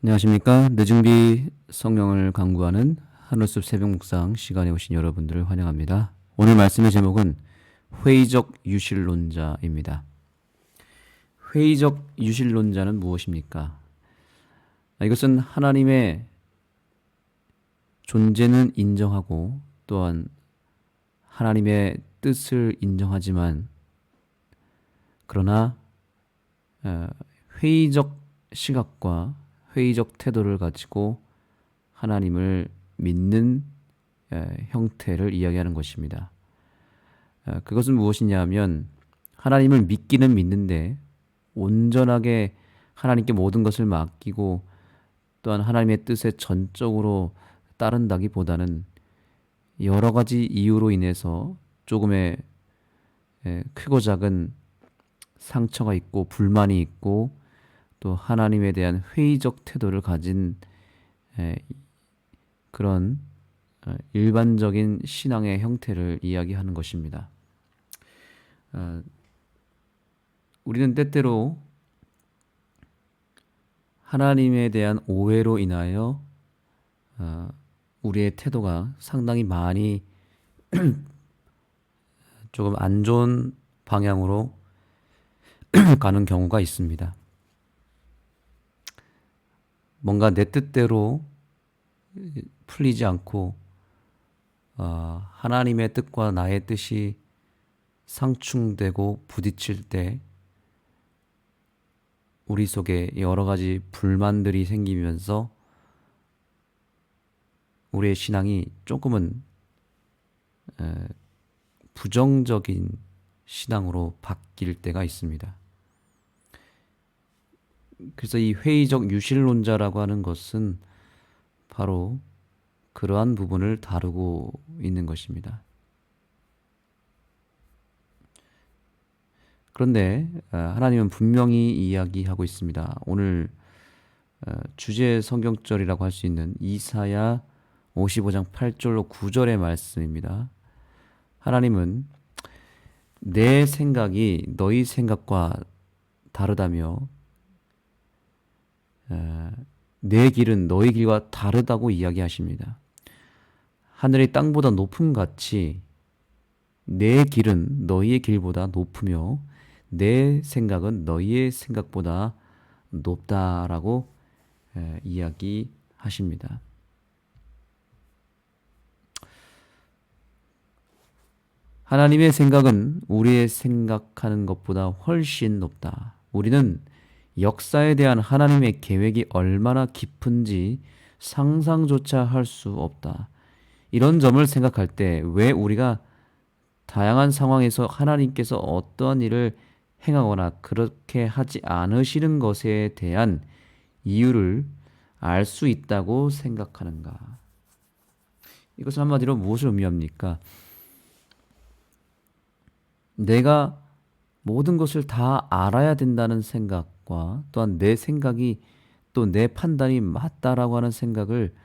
안녕하십니까. 늦은비 성령을 강구하는 하늘숲 새벽 묵상 시간에 오신 여러분들을 환영합니다. 오늘 말씀의 제목은 회의적 유실론자입니다. 회의적 유실론자는 무엇입니까? 이것은 하나님의 존재는 인정하고 또한 하나님의 뜻을 인정하지만 그러나 회의적 시각과 회의적 태도를 가지고 하나님을 믿는 형태를 이야기하는 것입니다. 그것은 무엇이냐 하면 하나님을 믿기는 믿는데 온전하게 하나님께 모든 것을 맡기고 또한 하나님의 뜻에 전적으로 따른다기보다는 여러 가지 이유로 인해서 조금의 크고 작은 상처가 있고 불만이 있고 또 하나님에 대한 회의적 태도를 가진 그런 일반적인 신앙의 형태를 이야기하는 것입니다. 우리는 때때로 하나님에 대한 오해로 인하여 우리의 태도가 상당히 많이 조금 안 좋은 방향으로 가는 경우가 있습니다. 뭔가 내 뜻대로 풀리지 않고 하나님의 뜻과 나의 뜻이 상충되고 부딪힐 때 우리 속에 여러 가지 불만들이 생기면서 우리의 신앙이 조금은 부정적인 신앙으로 바뀔 때가 있습니다. 그래서 이 회의적 유실론자라고 하는 것은 바로 그러한 부분을 다루고 있는 것입니다. 그런데 하나님은 분명히 이야기하고 있습니다. 오늘 주제 성경절이라고 할 수 있는 이사야 55장 8절로 9절의 말씀입니다. 하나님은 내 생각이 너희 생각과 다르다며 내 길은 너희 길과 다르다고 이야기하십니다. 하늘이 땅보다 높음 같이 내 길은 너희의 길보다 높으며 내 생각은 너희의 생각보다 높다라고 이야기하십니다. 하나님의 생각은 우리의 생각하는 것보다 훨씬 높다. 우리는 역사에 대한 하나님의 계획이 얼마나 깊은지 상상조차 할 수 없다. 이런 점을 생각할 때 왜 우리가 다양한 상황에서 하나님께서 어떠한 일을 행하거나 그렇게 하지 않으시는 것에 대한 이유를 알 수 있다고 생각하는가? 이것은 한마디로 무엇을 의미합니까? 내가 모든 것을 다 알아야 된다는 생각과 또한 내 생각이 또 내 판단이 맞다라고 하는 생각을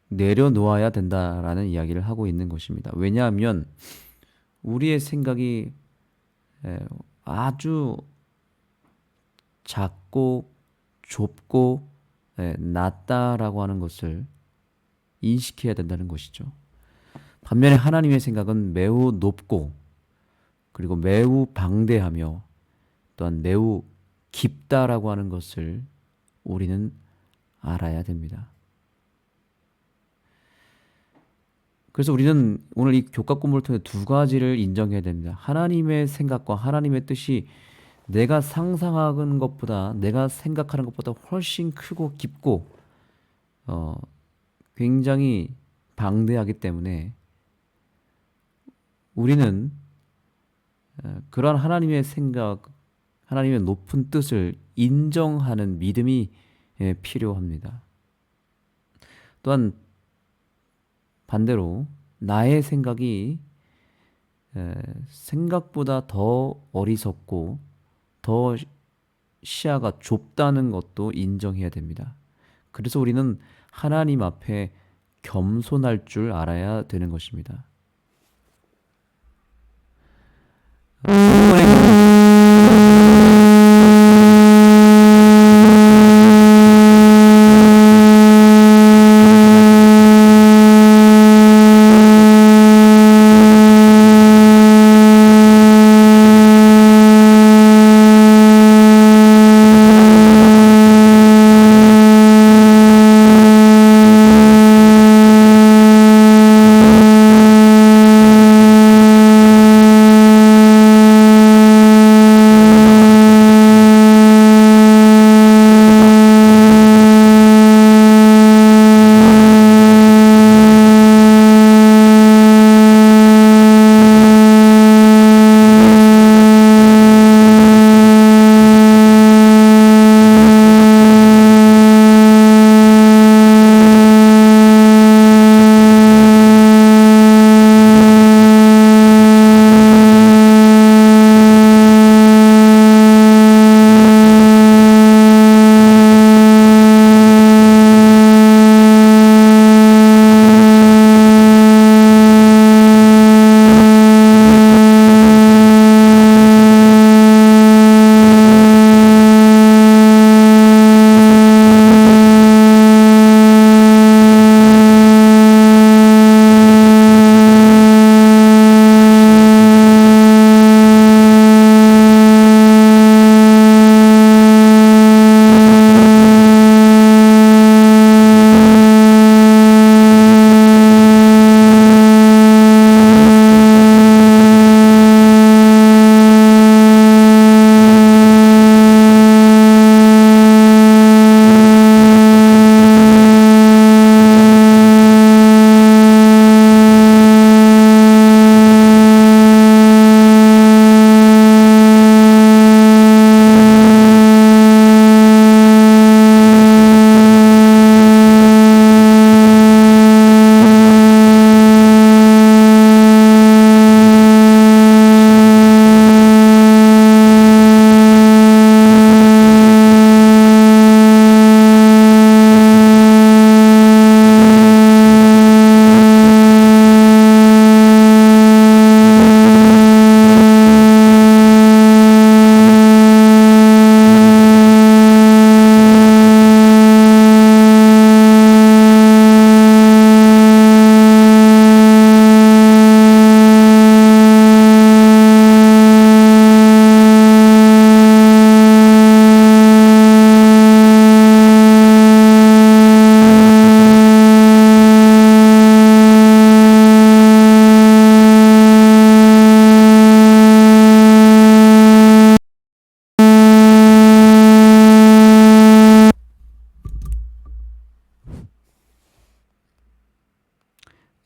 내려놓아야 된다라는 이야기를 하고 있는 것입니다. 왜냐하면 우리의 생각이 아주 작고 좁고 낮다라고 하는 것을 인식해야 된다는 것이죠. 반면에 하나님의 생각은 매우 높고 그리고 매우 방대하며 또한 매우 깊다라고 하는 것을 우리는 알아야 됩니다. 그래서 우리는 오늘 이 교과 공부를 통해 두 가지를 인정해야 됩니다. 하나님의 생각과 하나님의 뜻이 내가 상상하는 것보다 내가 생각하는 것보다 훨씬 크고 깊고 굉장히 방대하기 때문에 우리는 그러한 하나님의 생각, 하나님의 높은 뜻을 인정하는 믿음이 필요합니다. 또한 반대로 나의 생각이 생각보다 더 어리석고 더 시야가 좁다는 것도 인정해야 됩니다. 그래서 우리는 하나님 앞에 겸손할 줄 알아야 되는 것입니다.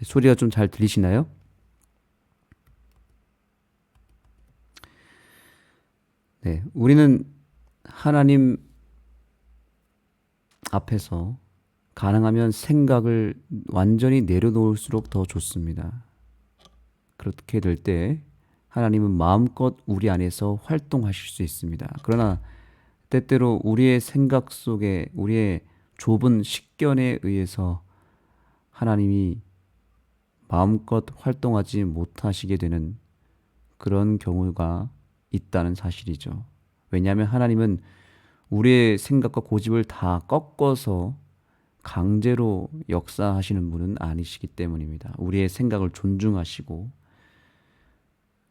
소리가 좀 잘 들리시나요? 네, 우리는 하나님 앞에서 가능하면 생각을 완전히 내려놓을수록 더 좋습니다. 그렇게 될 때 하나님은 마음껏 우리 안에서 활동하실 수 있습니다. 그러나 때때로 우리의 생각 속에 우리의 좁은 식견에 의해서 하나님이 마음껏 활동하지 못하시게 되는 그런 경우가 있다는 사실이죠. 왜냐하면 하나님은 우리의 생각과 고집을 다 꺾어서 강제로 역사하시는 분은 아니시기 때문입니다. 우리의 생각을 존중하시고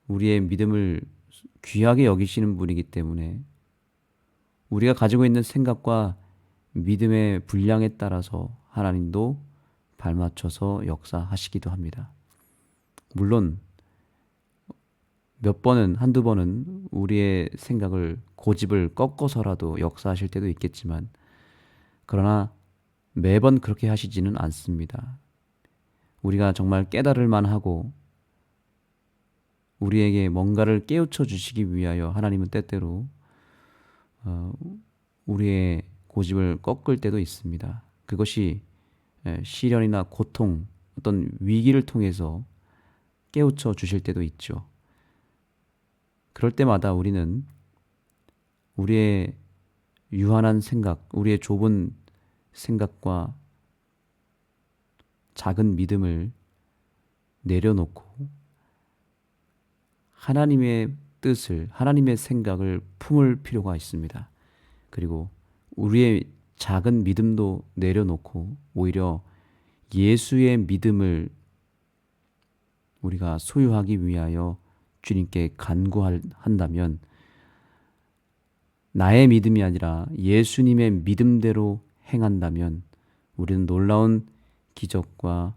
우리의 믿음을 귀하게 여기시는 분이기 때문에 우리가 가지고 있는 생각과 믿음의 분량에 따라서 하나님도 발맞춰서 역사하시기도 합니다. 물론 몇 번은 한두 번은 우리의 생각을 고집을 꺾어서라도 역사하실 때도 있겠지만 그러나 매번 그렇게 하시지는 않습니다. 우리가 정말 깨달을 만하고 우리에게 뭔가를 깨우쳐 주시기 위하여 하나님은 때때로 우리의 고집을 꺾을 때도 있습니다. 그것이 시련이나 고통, 어떤 위기를 통해서 깨우쳐 주실 때도 있죠. 그럴 때마다 우리는 우리의 유한한 생각, 우리의 좁은 생각과 작은 믿음을 내려놓고 하나님의 뜻을, 하나님의 생각을 품을 필요가 있습니다. 그리고 우리의 작은 믿음도 내려놓고 오히려 예수의 믿음을 우리가 소유하기 위하여 주님께 간구한다면 나의 믿음이 아니라 예수님의 믿음대로 행한다면 우리는 놀라운 기적과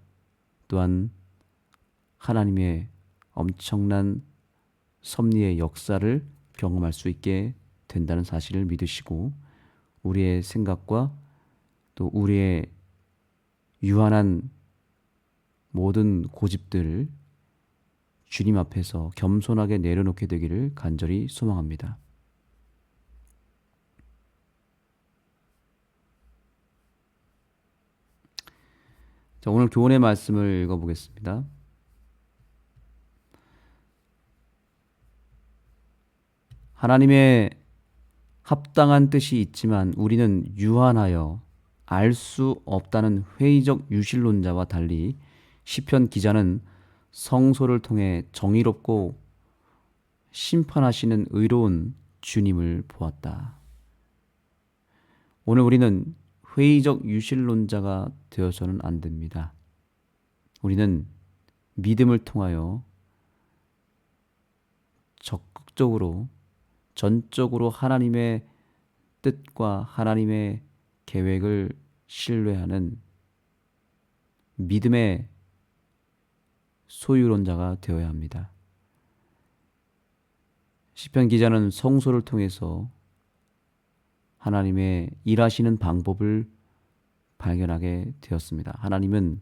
또한 하나님의 엄청난 섭리의 역사를 경험할 수 있게 된다는 사실을 믿으시고 우리의 생각과 또 우리의 유한한 모든 고집들을 주님 앞에서 겸손하게 내려놓게 되기를 간절히 소망합니다. 자, 오늘 교훈의 말씀을 읽어보겠습니다. 하나님의 합당한 뜻이 있지만 우리는 유한하여 알 수 없다는 회의적 유실론자와 달리 시편 기자는 성소를 통해 정의롭고 심판하시는 의로운 주님을 보았다. 오늘 우리는 회의적 유실론자가 되어서는 안 됩니다. 우리는 믿음을 통하여 적극적으로 전적으로 하나님의 뜻과 하나님의 계획을 신뢰하는 믿음의 소유론자가 되어야 합니다. 시편 기자는 성소를 통해서 하나님의 일하시는 방법을 발견하게 되었습니다. 하나님은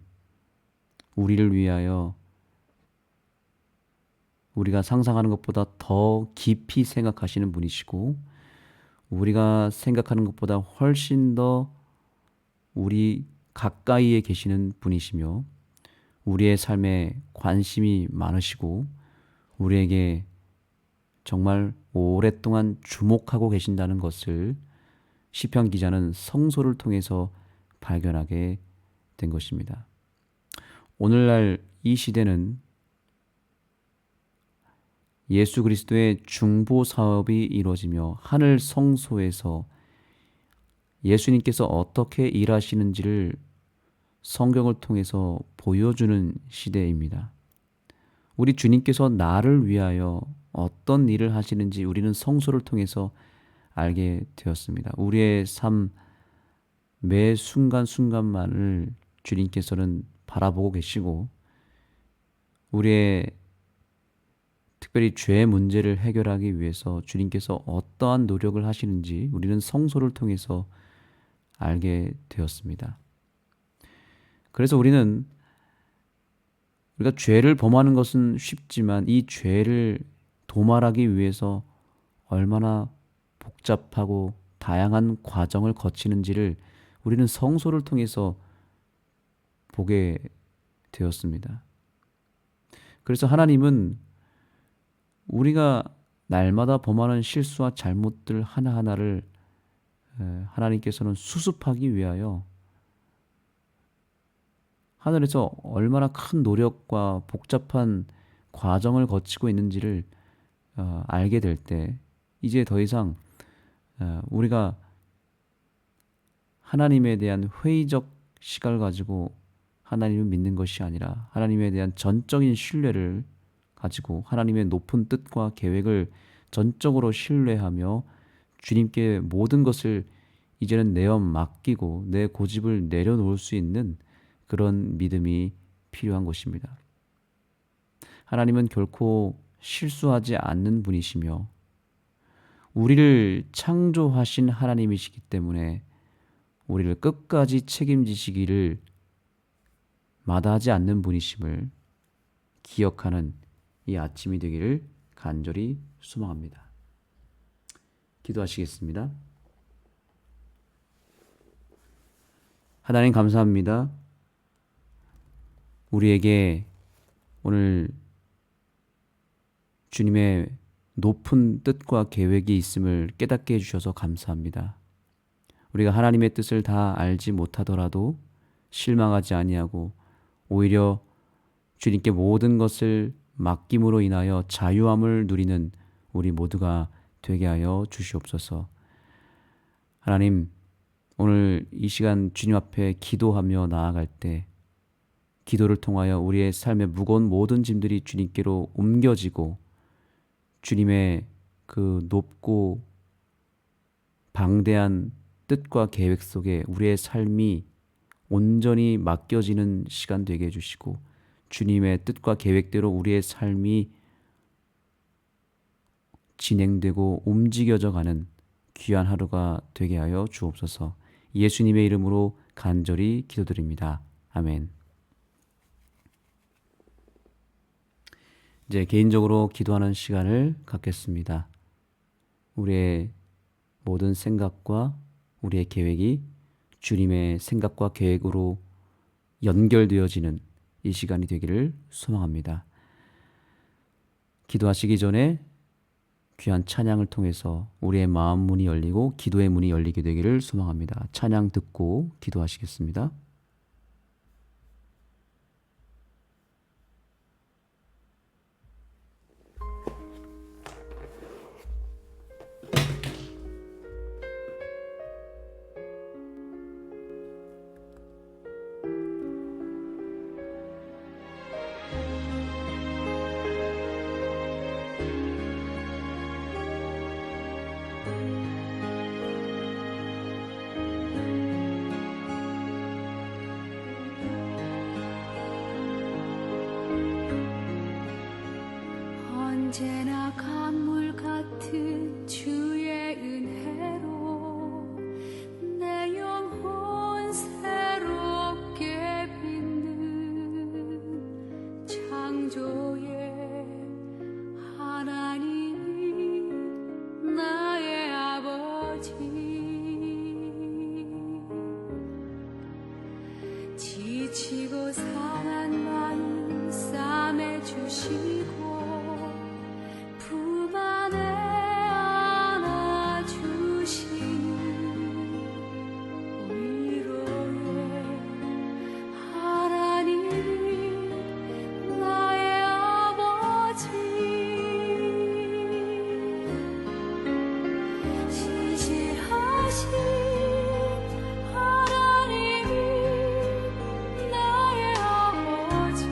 우리를 위하여 우리가 상상하는 것보다 더 깊이 생각하시는 분이시고 우리가 생각하는 것보다 훨씬 더 우리 가까이에 계시는 분이시며 우리의 삶에 관심이 많으시고 우리에게 정말 오랫동안 주목하고 계신다는 것을 시편 기자는 성소를 통해서 발견하게 된 것입니다. 오늘날 이 시대는 예수 그리스도의 중보 사업이 이루어지며 하늘 성소에서 예수님께서 어떻게 일하시는지를 성경을 통해서 보여주는 시대입니다. 우리 주님께서 나를 위하여 어떤 일을 하시는지 우리는 성소를 통해서 알게 되었습니다. 우리의 삶 매 순간순간만을 주님께서는 바라보고 계시고 우리의 특별히 죄의 문제를 해결하기 위해서 주님께서 어떠한 노력을 하시는지 우리는 성소를 통해서 알게 되었습니다. 그래서 우리는 우리가 죄를 범하는 것은 쉽지만 이 죄를 도말하기 위해서 얼마나 복잡하고 다양한 과정을 거치는지를 우리는 성소를 통해서 보게 되었습니다. 그래서 하나님은 우리가 날마다 범하는 실수와 잘못들 하나하나를 하나님께서는 수습하기 위하여 하늘에서 얼마나 큰 노력과 복잡한 과정을 거치고 있는지를 알게 될 때 이제 더 이상 우리가 하나님에 대한 회의적 시각을 가지고 하나님을 믿는 것이 아니라 하나님에 대한 전적인 신뢰를 가지고 하나님의 높은 뜻과 계획을 전적으로 신뢰하며 주님께 모든 것을 이제는 내어 맡기고 내 고집을 내려놓을 수 있는 그런 믿음이 필요한 것입니다. 하나님은 결코 실수하지 않는 분이시며 우리를 창조하신 하나님이시기 때문에 우리를 끝까지 책임지시기를 마다하지 않는 분이심을 기억하는 이 아침이 되기를 간절히 소망합니다. 기도하시겠습니다. 하나님 감사합니다. 우리에게 오늘 주님의 높은 뜻과 계획이 있음을 깨닫게 해주셔서 감사합니다. 우리가 하나님의 뜻을 다 알지 못하더라도 실망하지 아니하고 오히려 주님께 모든 것을 맡김으로 인하여 자유함을 누리는 우리 모두가 되게 하여 주시옵소서. 하나님, 오늘 이 시간 주님 앞에 기도하며 나아갈 때 기도를 통하여 우리의 삶의 무거운 모든 짐들이 주님께로 옮겨지고 주님의 그 높고 방대한 뜻과 계획 속에 우리의 삶이 온전히 맡겨지는 시간 되게 해주시고 주님의 뜻과 계획대로 우리의 삶이 진행되고 움직여져 가는 귀한 하루가 되게 하여 주옵소서. 예수님의 이름으로 간절히 기도드립니다. 아멘. 이제 개인적으로 기도하는 시간을 갖겠습니다. 우리의 모든 생각과 우리의 계획이 주님의 생각과 계획으로 연결되어지는 이 시간이 되기를 소망합니다. 기도하시기 전에 귀한 찬양을 통해서 우리의 마음 문이 열리고 기도의 문이 열리게 되기를 소망합니다. 찬양 듣고 기도하시겠습니다. 언제나 강물 같은 주의 은혜로 내 영혼 새롭게 빛는 창조의 하나님 나의 아버지 지치고 상한 마음 싸매 주시고 품 안에 안아주시는 위로의 하나님 나의 아버지 신실하신 하나님 나의 아버지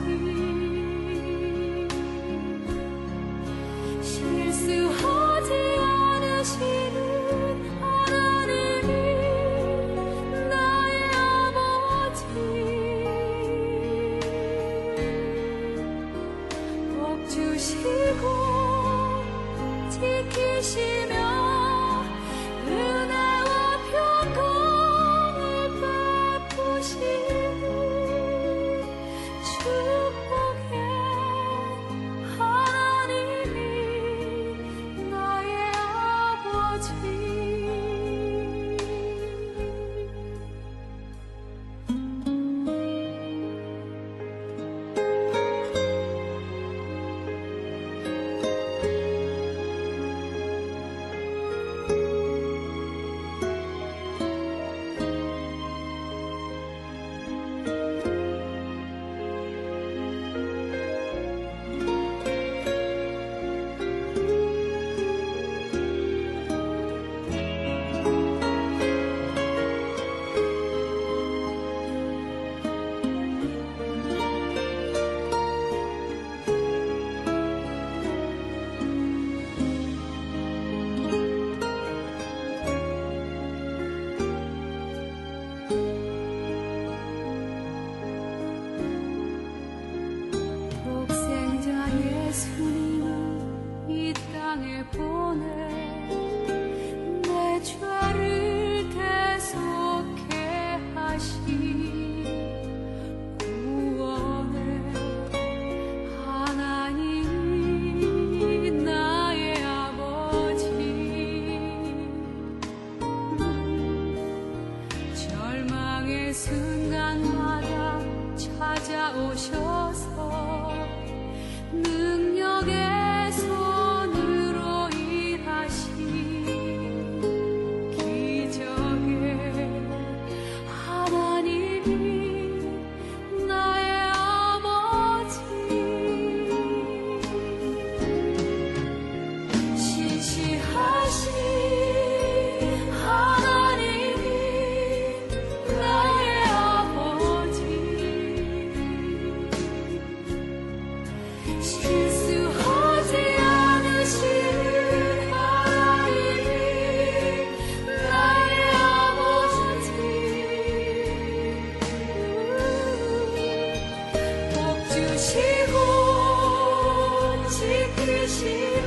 순간마다 찾아오셔서 능력의 손으로 일하신 기적의 하나님이 나의 아버지 신실하신 하나님이 나의 아버지 실수하지 않으시는 하나님이 나의 아버지 복 주시고 지키시고